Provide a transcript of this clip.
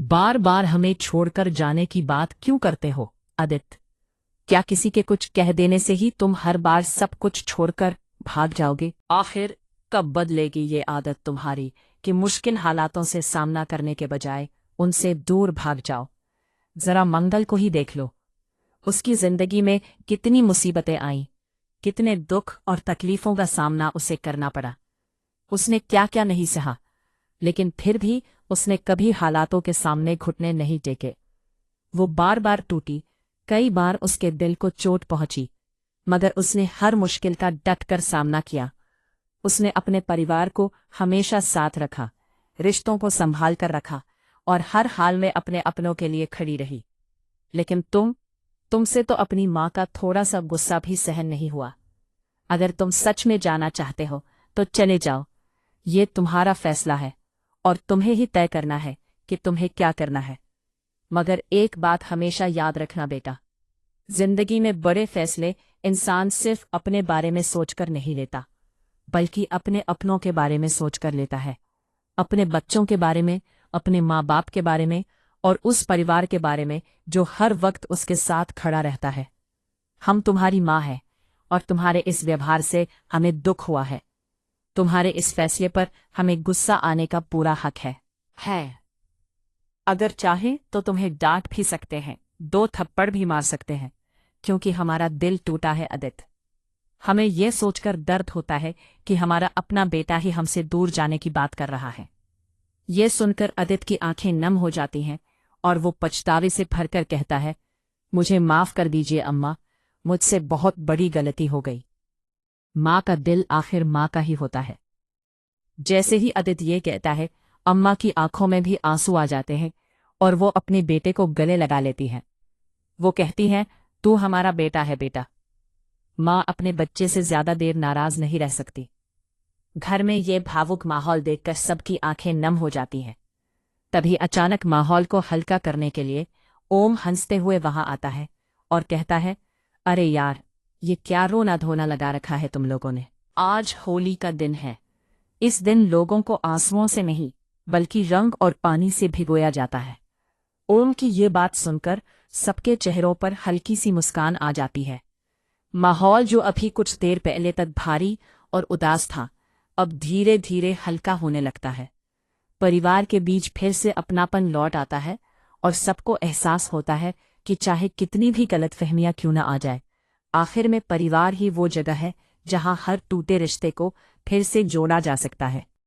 बार बार हमें छोड़कर जाने की बात क्यों करते हो आदित्य? क्या किसी के कुछ कह देने से ही तुम हर बार सब कुछ छोड़कर भाग जाओगे? आखिर कब बदलेगी ये आदत तुम्हारी कि मुश्किल हालातों से सामना करने के बजाय उनसे दूर भाग जाओ? जरा मंगल को ही देख लो। उसकी जिंदगी में कितनी मुसीबतें आईं, कितने दुख और तकलीफों का सामना उसे करना पड़ा। उसने क्या क्या नहीं सहा, लेकिन फिर भी उसने कभी हालातों के सामने घुटने नहीं टेके। वो बार बार टूटी, कई बार उसके दिल को चोट पहुंची, मगर उसने हर मुश्किल का डट कर सामना किया। उसने अपने परिवार को हमेशा साथ रखा, रिश्तों को संभाल कर रखा और हर हाल में अपने अपनों के लिए खड़ी रही। लेकिन तुमसे तो अपनी माँ का थोड़ा सा गुस्सा भी सहन नहीं हुआ। अगर तुम सच में जाना चाहते हो तो चले जाओ, ये तुम्हारा फैसला है और तुम्हें ही तय करना है कि तुम्हें क्या करना है। मगर एक बात हमेशा याद रखना बेटा, जिंदगी में बड़े फैसले इंसान सिर्फ अपने बारे में सोचकर नहीं लेता, बल्कि अपने अपनों के बारे में सोचकर लेता है। अपने बच्चों के बारे में, अपने माँ बाप के बारे में और उस परिवार के बारे में जो हर वक्त उसके साथ खड़ा रहता है। हम तुम्हारी माँ हैं और तुम्हारे इस व्यवहार से हमें दुख हुआ है। तुम्हारे इस फैसले पर हमें गुस्सा आने का पूरा हक है। अगर चाहे तो तुम्हें डांट भी सकते हैं, 2 थप्पड़ भी मार सकते हैं, क्योंकि हमारा दिल टूटा है आदित्य। हमें यह सोचकर दर्द होता है कि हमारा अपना बेटा ही हमसे दूर जाने की बात कर रहा है। ये सुनकर आदित्य की आंखें नम हो जाती हैं और वो पछतावे से भरकर कहता है, मुझे माफ कर दीजिए अम्मा, मुझसे बहुत बड़ी गलती हो गई। माँ का दिल आखिर माँ का ही होता है। जैसे ही आदित्य ये कहता है, अम्मा की आंखों में भी आंसू आ जाते हैं और वो अपने बेटे को गले लगा लेती हैं। वो कहती हैं, तू हमारा बेटा है बेटा। माँ अपने बच्चे से ज्यादा देर नाराज नहीं रह सकती। घर में ये भावुक माहौल देखकर सबकी आंखें नम हो जाती हैं। तभी अचानक माहौल को हल्का करने के लिए ओम हंसते हुए वहां आता है और कहता है, अरे यार, ये क्या रोना धोना लगा रखा है तुम लोगों ने? आज होली का दिन है। इस दिन लोगों को आंसुओं से नहीं बल्कि रंग और पानी से भिगोया जाता है। ओम की ये बात सुनकर सबके चेहरों पर हल्की सी मुस्कान आ जाती है। माहौल जो अभी कुछ देर पहले तक भारी और उदास था, अब धीरे धीरे हल्का होने लगता है। परिवार के बीच फिर से अपनापन लौट आता है और सबको एहसास होता है कि चाहे कितनी भी गलतफहमियां क्यों न आ जाए, आखिर में परिवार ही वो जगह है जहां हर टूटे रिश्ते को फिर से जोड़ा जा सकता है।